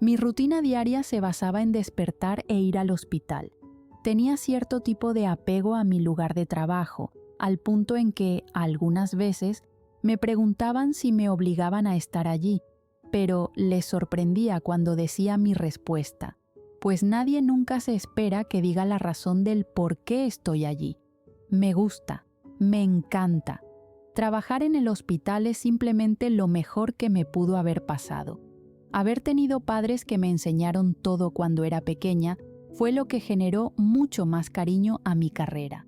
Mi rutina diaria se basaba en despertar e ir al hospital. Tenía cierto tipo de apego a mi lugar de trabajo, al punto en que, algunas veces, me preguntaban si me obligaban a estar allí, pero les sorprendía cuando decía mi respuesta, pues nadie nunca se espera que diga la razón del por qué estoy allí. Me gusta, me encanta. Trabajar en el hospital es simplemente lo mejor que me pudo haber pasado. Haber tenido padres que me enseñaron todo cuando era pequeña fue lo que generó mucho más cariño a mi carrera.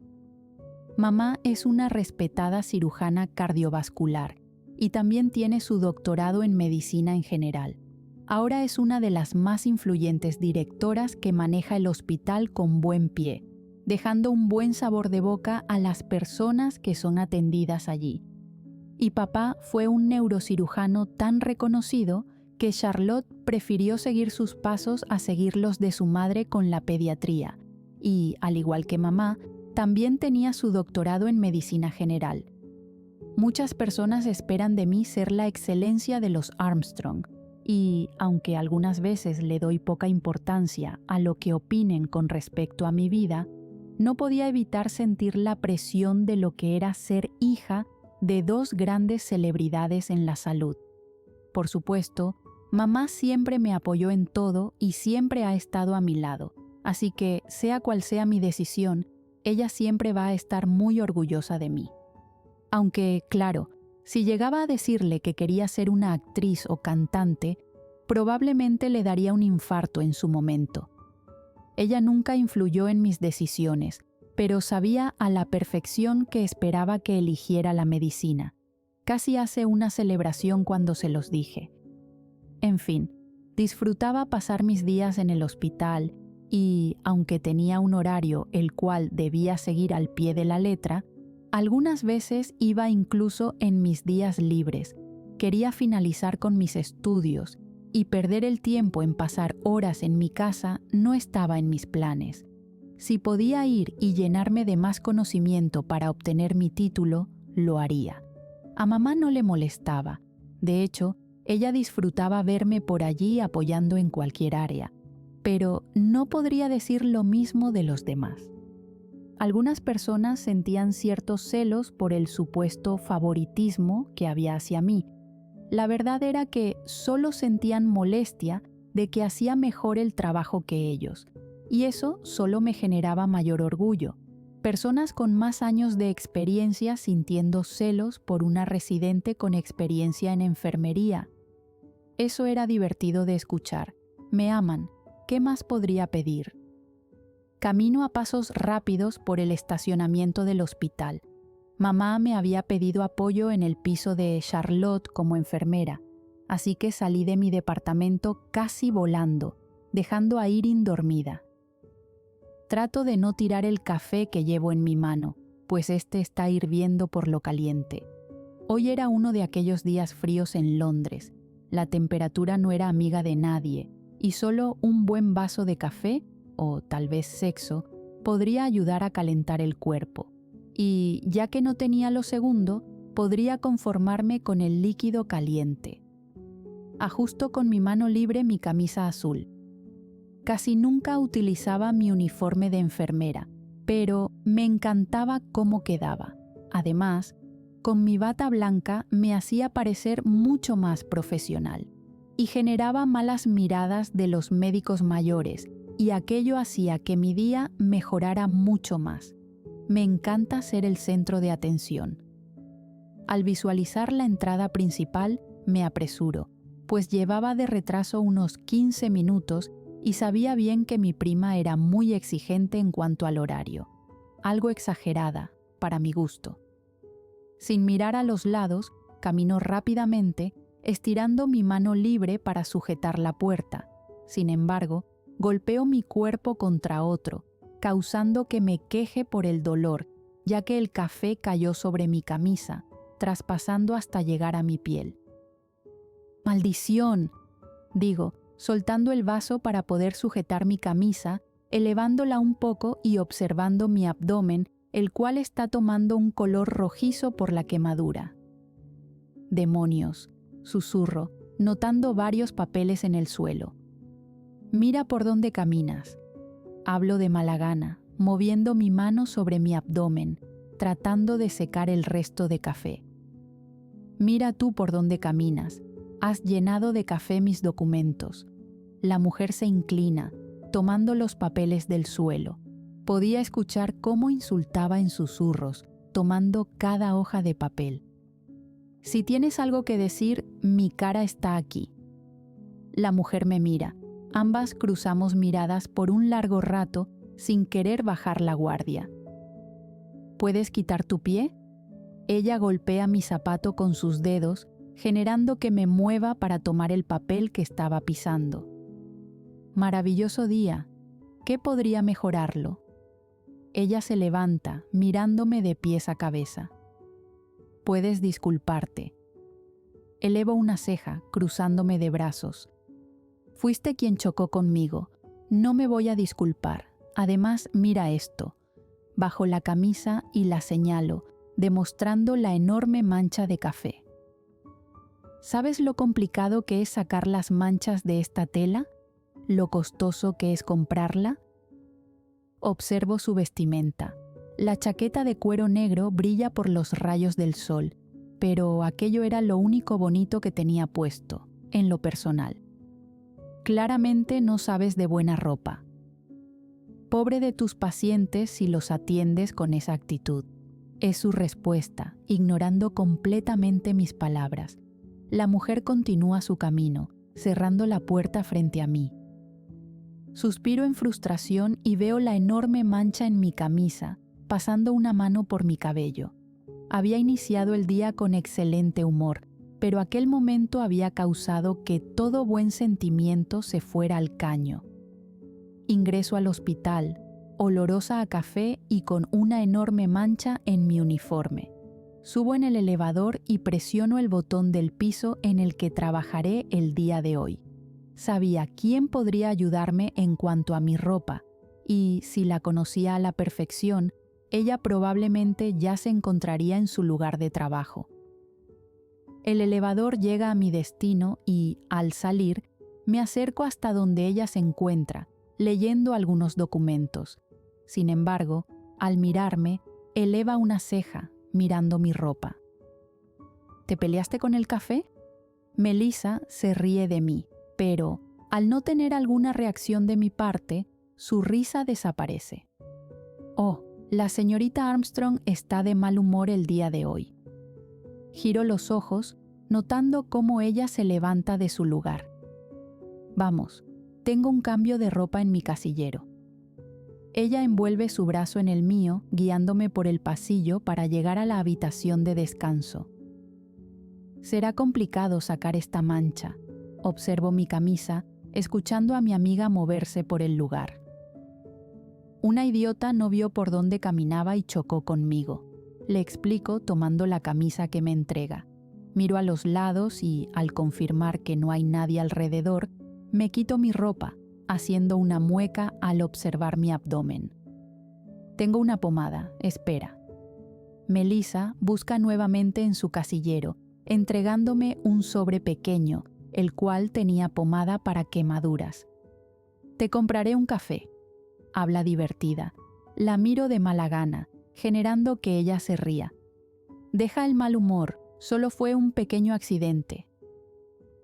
Mamá es una respetada cirujana cardiovascular y también tiene su doctorado en medicina en general. Ahora es una de las más influyentes directoras que maneja el hospital con buen pie, dejando un buen sabor de boca a las personas que son atendidas allí. Y papá fue un neurocirujano tan reconocido que Charlotte prefirió seguir sus pasos a seguir los de su madre con la pediatría, y, al igual que mamá, también tenía su doctorado en medicina general. Muchas personas esperan de mí ser la excelencia de los Armstrong, y, aunque algunas veces le doy poca importancia a lo que opinen con respecto a mi vida, no podía evitar sentir la presión de lo que era ser hija de dos grandes celebridades en la salud. Por supuesto, mamá siempre me apoyó en todo y siempre ha estado a mi lado, así que, sea cual sea mi decisión, ella siempre va a estar muy orgullosa de mí. Aunque, claro, si llegaba a decirle que quería ser una actriz o cantante, probablemente le daría un infarto en su momento. Ella nunca influyó en mis decisiones, pero sabía a la perfección que esperaba que eligiera la medicina. Casi hace una celebración cuando se los dije. En fin, disfrutaba pasar mis días en el hospital y, aunque tenía un horario el cual debía seguir al pie de la letra, algunas veces iba incluso en mis días libres. Quería finalizar con mis estudios y perder el tiempo en pasar horas en mi casa no estaba en mis planes. Si podía ir y llenarme de más conocimiento para obtener mi título, lo haría. A mamá no le molestaba. De hecho, ella disfrutaba verme por allí apoyando en cualquier área, pero no podría decir lo mismo de los demás. Algunas personas sentían ciertos celos por el supuesto favoritismo que había hacia mí. La verdad era que solo sentían molestia de que hacía mejor el trabajo que ellos, y eso solo me generaba mayor orgullo. Personas con más años de experiencia sintiendo celos por una residente con experiencia en enfermería. Eso era divertido de escuchar. Me aman. ¿Qué más podría pedir? Camino a pasos rápidos por el estacionamiento del hospital. Mamá me había pedido apoyo en el piso de Charlotte como enfermera, así que salí de mi departamento casi volando, dejando a Irene dormida. Trato de no tirar el café que llevo en mi mano, pues este está hirviendo por lo caliente. Hoy era uno de aquellos días fríos en Londres. La temperatura no era amiga de nadie, y solo un buen vaso de café, o tal vez sexo, podría ayudar a calentar el cuerpo. Y, ya que no tenía lo segundo, podría conformarme con el líquido caliente. Ajusto con mi mano libre mi camisa azul. Casi nunca utilizaba mi uniforme de enfermera, pero me encantaba cómo quedaba. Además, con mi bata blanca me hacía parecer mucho más profesional y generaba malas miradas de los médicos mayores, y aquello hacía que mi día mejorara mucho más. Me encanta ser el centro de atención. Al visualizar la entrada principal, me apresuro, pues llevaba de retraso unos 15 minutos y sabía bien que mi prima era muy exigente en cuanto al horario, algo exagerada, para mi gusto. Sin mirar a los lados, camino rápidamente, estirando mi mano libre para sujetar la puerta. Sin embargo, golpeo mi cuerpo contra otro, causando que me queje por el dolor, ya que el café cayó sobre mi camisa, traspasando hasta llegar a mi piel. ¡Maldición!, digo, soltando el vaso para poder sujetar mi camisa, elevándola un poco y observando mi abdomen, el cual está tomando un color rojizo por la quemadura. ¡Demonios!, susurro, notando varios papeles en el suelo. Mira por dónde caminas. Hablo de mala gana, moviendo mi mano sobre mi abdomen, tratando de secar el resto de café. Mira tú por dónde caminas. Has llenado de café mis documentos. La mujer se inclina, tomando los papeles del suelo. Podía escuchar cómo insultaba en susurros, tomando cada hoja de papel. Si tienes algo que decir, mi cara está aquí. La mujer me mira. Ambas cruzamos miradas por un largo rato sin querer bajar la guardia. ¿Puedes quitar tu pie? Ella golpea mi zapato con sus dedos, generando que me mueva para tomar el papel que estaba pisando. Maravilloso día. ¿Qué podría mejorarlo? Ella se levanta, mirándome de pies a cabeza. Puedes disculparte. Elevo una ceja, cruzándome de brazos. Fuiste quien chocó conmigo. No me voy a disculpar. Además, mira esto. Bajo la camisa y la señalo, demostrando la enorme mancha de café. ¿Sabes lo complicado que es sacar las manchas de esta tela? ¿Lo costoso que es comprarla? Observo su vestimenta. La chaqueta de cuero negro brilla por los rayos del sol, pero aquello era lo único bonito que tenía puesto, en lo personal. Claramente no sabes de buena ropa. Pobre de tus pacientes si los atiendes con esa actitud. Es su respuesta, ignorando completamente mis palabras. La mujer continúa su camino, cerrando la puerta frente a mí. Suspiro en frustración y veo la enorme mancha en mi camisa, pasando una mano por mi cabello. Había iniciado el día con excelente humor, pero aquel momento había causado que todo buen sentimiento se fuera al caño. Ingreso al hospital, olorosa a café y con una enorme mancha en mi uniforme. Subo en el elevador y presiono el botón del piso en el que trabajaré el día de hoy. Sabía quién podría ayudarme en cuanto a mi ropa, y si la conocía a la perfección, ella probablemente ya se encontraría en su lugar de trabajo. El elevador llega a mi destino y, al salir, me acerco hasta donde ella se encuentra, leyendo algunos documentos. Sin embargo, al mirarme, eleva una ceja, mirando mi ropa. ¿Te peleaste con el café? Melissa se ríe de mí, pero, al no tener alguna reacción de mi parte, su risa desaparece. Oh, la señorita Armstrong está de mal humor el día de hoy. Giro los ojos, notando cómo ella se levanta de su lugar. Vamos, tengo un cambio de ropa en mi casillero. Ella envuelve su brazo en el mío, guiándome por el pasillo para llegar a la habitación de descanso. Será complicado sacar esta mancha. Observo mi camisa, escuchando a mi amiga moverse por el lugar. Una idiota no vio por dónde caminaba y chocó conmigo. Le explico tomando la camisa que me entrega. Miro a los lados y, al confirmar que no hay nadie alrededor, me quito mi ropa, haciendo una mueca al observar mi abdomen. Tengo una pomada, espera. Melissa busca nuevamente en su casillero, entregándome un sobre pequeño, el cual tenía pomada para quemaduras. Te compraré un café. Habla divertida. La miro de mala gana, generando que ella se ría. Deja el mal humor, solo fue un pequeño accidente.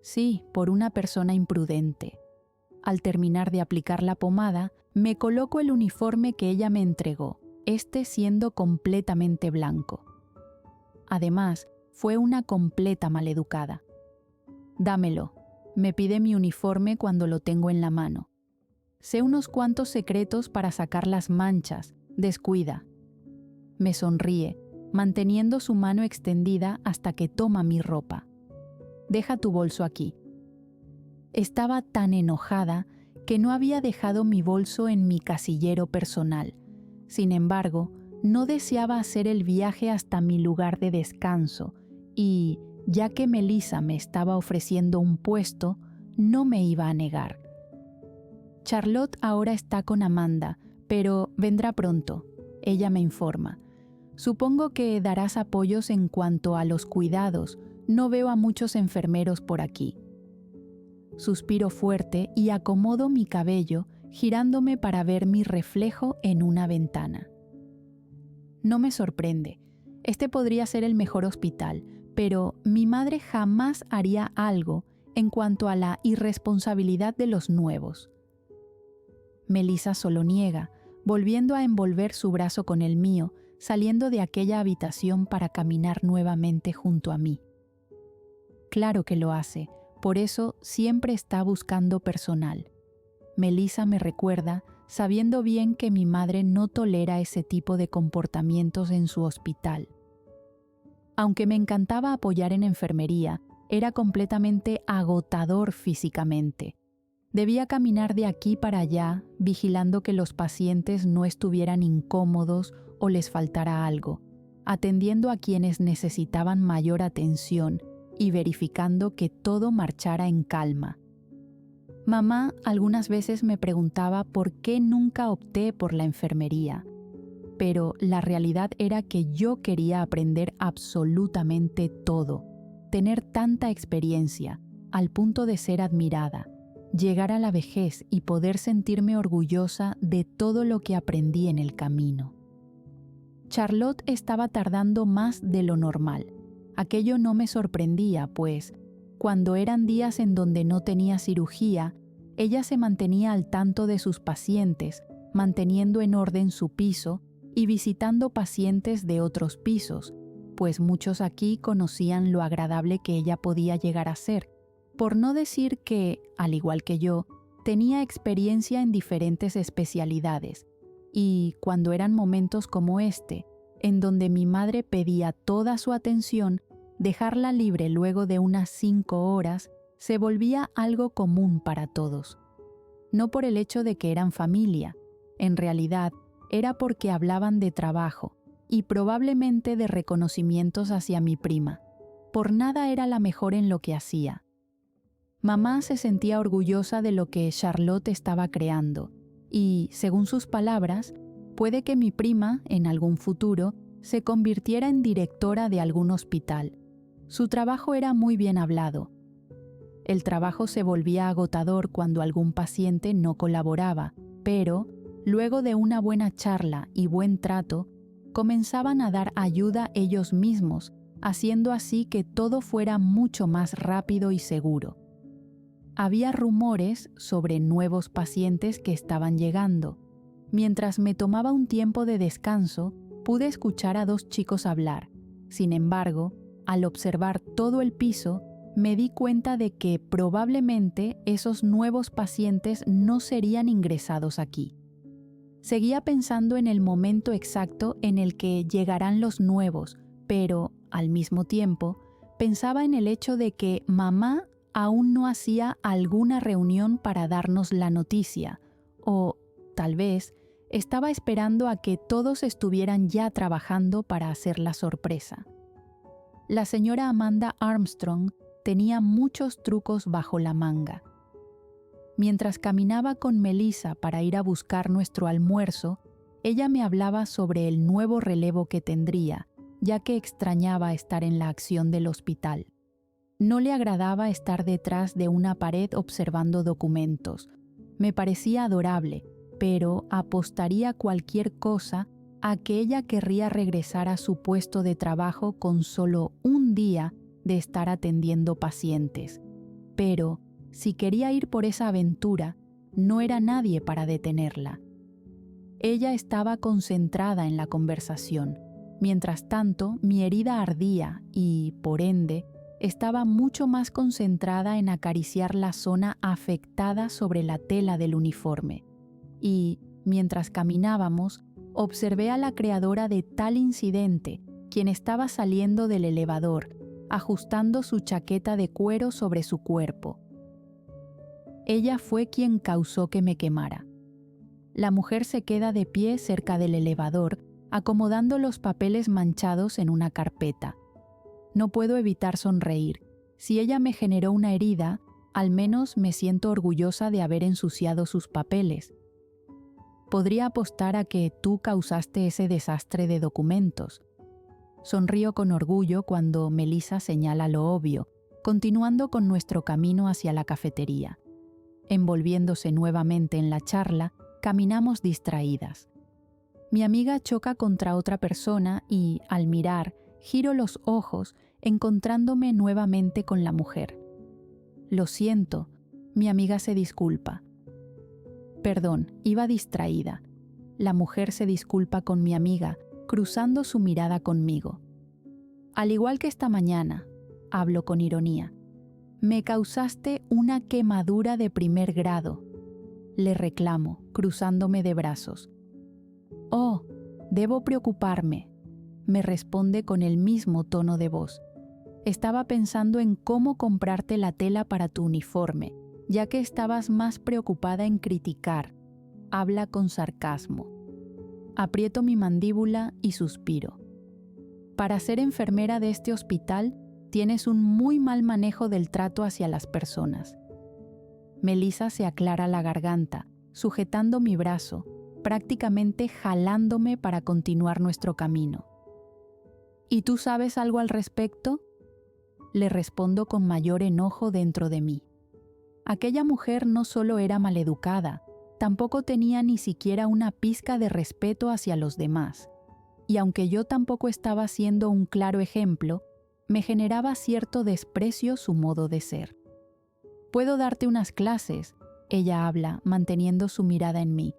Sí, por una persona imprudente. Al terminar de aplicar la pomada, me coloco el uniforme que ella me entregó, este siendo completamente blanco. Además, fue una completa maleducada. Dámelo. Me pide mi uniforme cuando lo tengo en la mano. Sé unos cuantos secretos para sacar las manchas. Descuida. Me sonríe, manteniendo su mano extendida hasta que toma mi ropa. Deja tu bolso aquí. Estaba tan enojada que no había dejado mi bolso en mi casillero personal. Sin embargo, no deseaba hacer el viaje hasta mi lugar de descanso y, ya que Melissa me estaba ofreciendo un puesto, no me iba a negar. Charlotte ahora está con Amanda, pero vendrá pronto, ella me informa. Supongo que darás apoyos en cuanto a los cuidados, no veo a muchos enfermeros por aquí. Suspiro fuerte y acomodo mi cabello, girándome para ver mi reflejo en una ventana. No me sorprende. Este podría ser el mejor hospital, pero mi madre jamás haría algo en cuanto a la irresponsabilidad de los nuevos. Melissa solo niega, volviendo a envolver su brazo con el mío, saliendo de aquella habitación para caminar nuevamente junto a mí. Claro que lo hace, por eso siempre está buscando personal. Melissa me recuerda, sabiendo bien que mi madre no tolera ese tipo de comportamientos en su hospital. Aunque me encantaba apoyar en enfermería, era completamente agotador físicamente. Debía caminar de aquí para allá, vigilando que los pacientes no estuvieran incómodos o les faltara algo, atendiendo a quienes necesitaban mayor atención y verificando que todo marchara en calma. Mamá algunas veces me preguntaba por qué nunca opté por la enfermería, pero la realidad era que yo quería aprender absolutamente todo, tener tanta experiencia, al punto de ser admirada, llegar a la vejez y poder sentirme orgullosa de todo lo que aprendí en el camino. Charlotte estaba tardando más de lo normal. Aquello no me sorprendía, pues, cuando eran días en donde no tenía cirugía, ella se mantenía al tanto de sus pacientes, manteniendo en orden su piso y visitando pacientes de otros pisos, pues muchos aquí conocían lo agradable que ella podía llegar a ser, por no decir que, al igual que yo, tenía experiencia en diferentes especialidades, y cuando eran momentos como este, en donde mi madre pedía toda su atención, dejarla libre luego de unas 5 horas se volvía algo común para todos. No por el hecho de que eran familia, en realidad era porque hablaban de trabajo y probablemente de reconocimientos hacia mi prima. Por nada era la mejor en lo que hacía. Mamá se sentía orgullosa de lo que Charlotte estaba creando y, según sus palabras, puede que mi prima, en algún futuro, se convirtiera en directora de algún hospital. Su trabajo era muy bien hablado. El trabajo se volvía agotador cuando algún paciente no colaboraba, pero, luego de una buena charla y buen trato, comenzaban a dar ayuda ellos mismos, haciendo así que todo fuera mucho más rápido y seguro. Había rumores sobre nuevos pacientes que estaban llegando. Mientras me tomaba un tiempo de descanso, pude escuchar a 2 chicos hablar. Sin embargo, al observar todo el piso, me di cuenta de que probablemente esos nuevos pacientes no serían ingresados aquí. Seguía pensando en el momento exacto en el que llegarán los nuevos, pero, al mismo tiempo, pensaba en el hecho de que mamá aún no hacía alguna reunión para darnos la noticia, o, tal vez, estaba esperando a que todos estuvieran ya trabajando para hacer la sorpresa. La señora Amanda Armstrong tenía muchos trucos bajo la manga. Mientras caminaba con Melissa para ir a buscar nuestro almuerzo, ella me hablaba sobre el nuevo relevo que tendría, ya que extrañaba estar en la acción del hospital. No le agradaba estar detrás de una pared observando documentos. Me parecía adorable, pero apostaría cualquier cosa a que ella querría regresar a su puesto de trabajo con solo un día de estar atendiendo pacientes. Pero, si quería ir por esa aventura, no era nadie para detenerla. Ella estaba concentrada en la conversación. Mientras tanto, mi herida ardía y, por ende, estaba mucho más concentrada en acariciar la zona afectada sobre la tela del uniforme. Y, mientras caminábamos, observé a la creadora de tal incidente, quien estaba saliendo del elevador, ajustando su chaqueta de cuero sobre su cuerpo. Ella fue quien causó que me quemara. La mujer se queda de pie cerca del elevador, acomodando los papeles manchados en una carpeta. No puedo evitar sonreír. Si ella me generó una herida, al menos me siento orgullosa de haber ensuciado sus papeles. Podría apostar a que tú causaste ese desastre de documentos. Sonrío con orgullo cuando Melissa señala lo obvio, continuando con nuestro camino hacia la cafetería. Envolviéndose nuevamente en la charla, caminamos distraídas. Mi amiga choca contra otra persona y, al mirar, giro los ojos, encontrándome nuevamente con la mujer. Lo siento, mi amiga se disculpa. Perdón, iba distraída. La mujer se disculpa con mi amiga, cruzando su mirada conmigo. Al igual que esta mañana, hablo con ironía, me causaste una quemadura de primer grado. Le reclamo, cruzándome de brazos. Oh, debo preocuparme, me responde con el mismo tono de voz. Estaba pensando en cómo comprarte la tela para tu uniforme, ya que estabas más preocupada en criticar. Habla con sarcasmo. Aprieto mi mandíbula y suspiro. Para ser enfermera de este hospital, tienes un muy mal manejo del trato hacia las personas. Melissa se aclara la garganta, sujetando mi brazo, prácticamente jalándome para continuar nuestro camino. ¿Y tú sabes algo al respecto? Le respondo con mayor enojo dentro de mí. Aquella mujer no solo era maleducada, tampoco tenía ni siquiera una pizca de respeto hacia los demás. Y aunque yo tampoco estaba siendo un claro ejemplo, me generaba cierto desprecio su modo de ser. Puedo darte unas clases, ella habla, manteniendo su mirada en mí.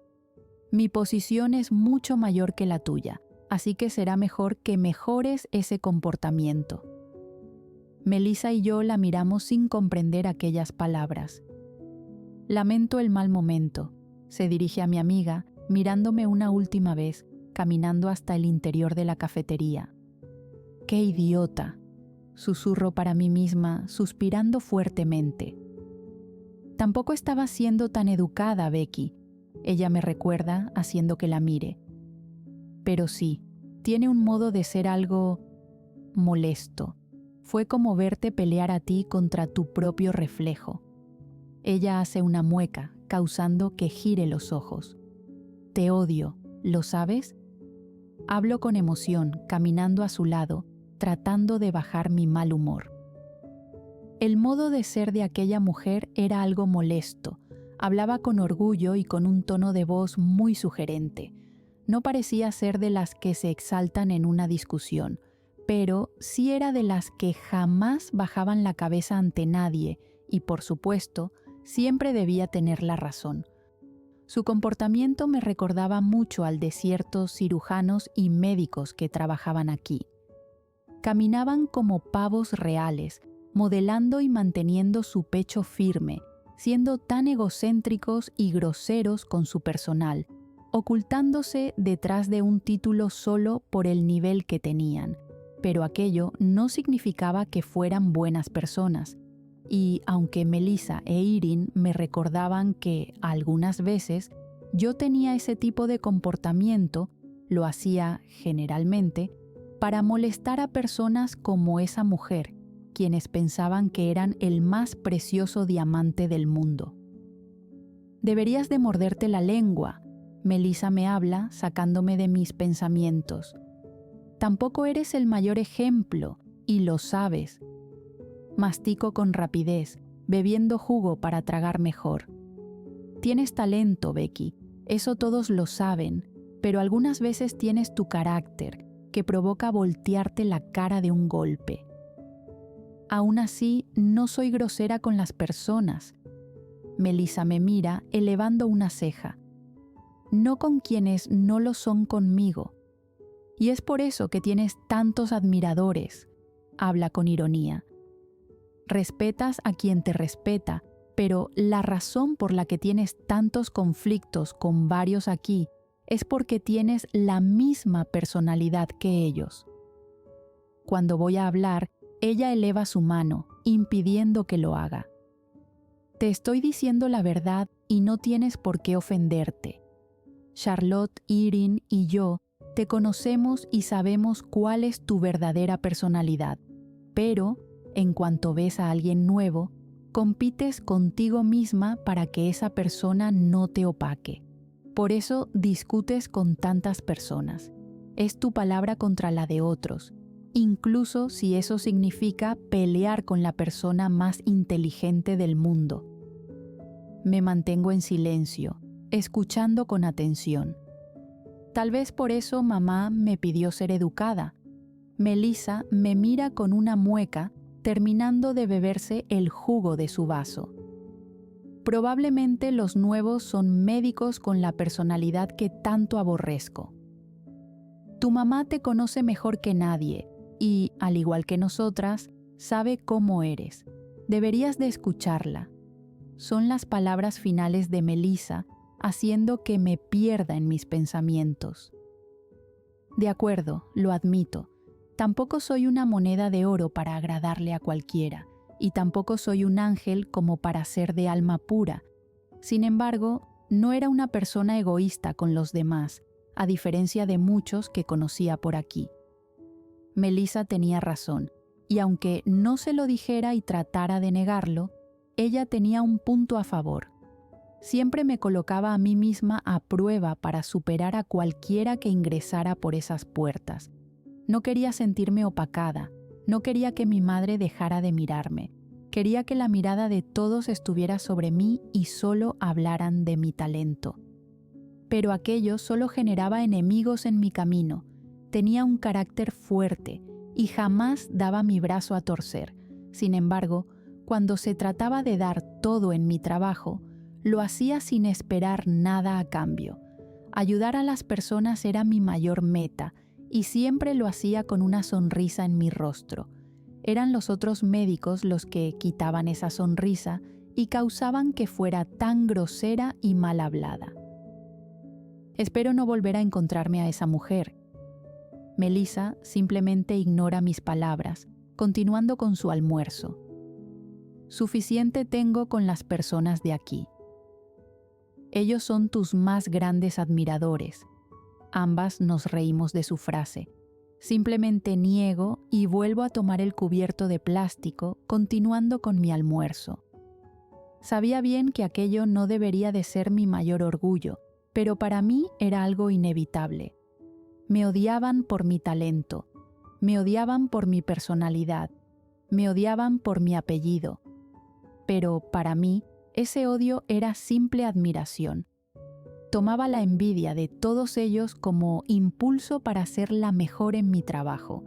Mi posición es mucho mayor que la tuya, así que será mejor que mejores ese comportamiento. Melissa y yo la miramos sin comprender aquellas palabras. Lamento el mal momento, se dirige a mi amiga, mirándome una última vez, caminando hasta el interior de la cafetería. ¡Qué idiota!, susurro para mí misma, suspirando fuertemente. Tampoco estaba siendo tan educada, Becky, ella me recuerda, haciendo que la mire. Pero sí, tiene un modo de ser algo molesto. Fue como verte pelear a ti contra tu propio reflejo. Ella hace una mueca, causando que gire los ojos. Te odio, ¿lo sabes? Hablo con emoción, caminando a su lado, tratando de bajar mi mal humor. El modo de ser de aquella mujer era algo molesto. Hablaba con orgullo y con un tono de voz muy sugerente. No parecía ser de las que se exaltan en una discusión, pero sí era de las que jamás bajaban la cabeza ante nadie y, por supuesto, siempre debía tener la razón. Su comportamiento me recordaba mucho al de ciertos cirujanos y médicos que trabajaban aquí. Caminaban como pavos reales, modelando y manteniendo su pecho firme, siendo tan egocéntricos y groseros con su personal, ocultándose detrás de un título solo por el nivel que tenían. Pero aquello no significaba que fueran buenas personas. Y aunque Melissa e Irene me recordaban que, algunas veces, yo tenía ese tipo de comportamiento, lo hacía, generalmente, para molestar a personas como esa mujer, quienes pensaban que eran el más precioso diamante del mundo. Deberías de morderte la lengua, Melissa me habla, sacándome de mis pensamientos. Tampoco eres el mayor ejemplo, y lo sabes. Mastico con rapidez, bebiendo jugo para tragar mejor. Tienes talento, Becky, eso todos lo saben, pero algunas veces tienes tu carácter, que provoca voltearte la cara de un golpe. Aún así, no soy grosera con las personas. Melissa me mira, elevando una ceja. No con quienes no lo son conmigo. Y es por eso que tienes tantos admiradores, habla con ironía. Respetas a quien te respeta, pero la razón por la que tienes tantos conflictos con varios aquí es porque tienes la misma personalidad que ellos. Cuando voy a hablar, ella eleva su mano, impidiendo que lo haga. Te estoy diciendo la verdad y no tienes por qué ofenderte. Charlotte, Irene y yo te conocemos y sabemos cuál es tu verdadera personalidad, pero, en cuanto ves a alguien nuevo, compites contigo misma para que esa persona no te opaque. Por eso discutes con tantas personas. Es tu palabra contra la de otros. incluso si eso significa pelear con la persona más inteligente del mundo. Me mantengo en silencio, escuchando con atención. Tal vez por eso mamá me pidió ser educada. Melissa me mira con una mueca, terminando de beberse el jugo de su vaso. Probablemente los nuevos son médicos con la personalidad que tanto aborrezco. Tu mamá te conoce mejor que nadie y, al igual que nosotras, sabe cómo eres. Deberías de escucharla. Son las palabras finales de Melissa, haciendo que me pierda en mis pensamientos. De acuerdo, lo admito. Tampoco soy una moneda de oro para agradarle a cualquiera, y tampoco soy un ángel como para ser de alma pura. Sin embargo, no era una persona egoísta con los demás, a diferencia de muchos que conocía por aquí. Melissa tenía razón, y aunque no se lo dijera y tratara de negarlo, ella tenía un punto a favor. Siempre me colocaba a mí misma a prueba para superar a cualquiera que ingresara por esas puertas. No quería sentirme opacada, no quería que mi madre dejara de mirarme. Quería que la mirada de todos estuviera sobre mí y solo hablaran de mi talento. Pero aquello solo generaba enemigos en mi camino. Tenía un carácter fuerte y jamás daba mi brazo a torcer. Sin embargo, cuando se trataba de dar todo en mi trabajo, lo hacía sin esperar nada a cambio. Ayudar a las personas era mi mayor meta y siempre lo hacía con una sonrisa en mi rostro. Eran los otros médicos los que quitaban esa sonrisa y causaban que fuera tan grosera y mal hablada. Espero no volver a encontrarme a esa mujer. Melissa simplemente ignora mis palabras, continuando con su almuerzo. Suficiente tengo con las personas de aquí. Ellos son tus más grandes admiradores. Ambas nos reímos de su frase. Simplemente niego y vuelvo a tomar el cubierto de plástico, continuando con mi almuerzo. Sabía bien que aquello no debería de ser mi mayor orgullo, pero para mí era algo inevitable. Me odiaban por mi talento, me odiaban por mi personalidad, me odiaban por mi apellido. Pero para mí, ese odio era simple admiración. Tomaba la envidia de todos ellos como impulso para ser la mejor en mi trabajo.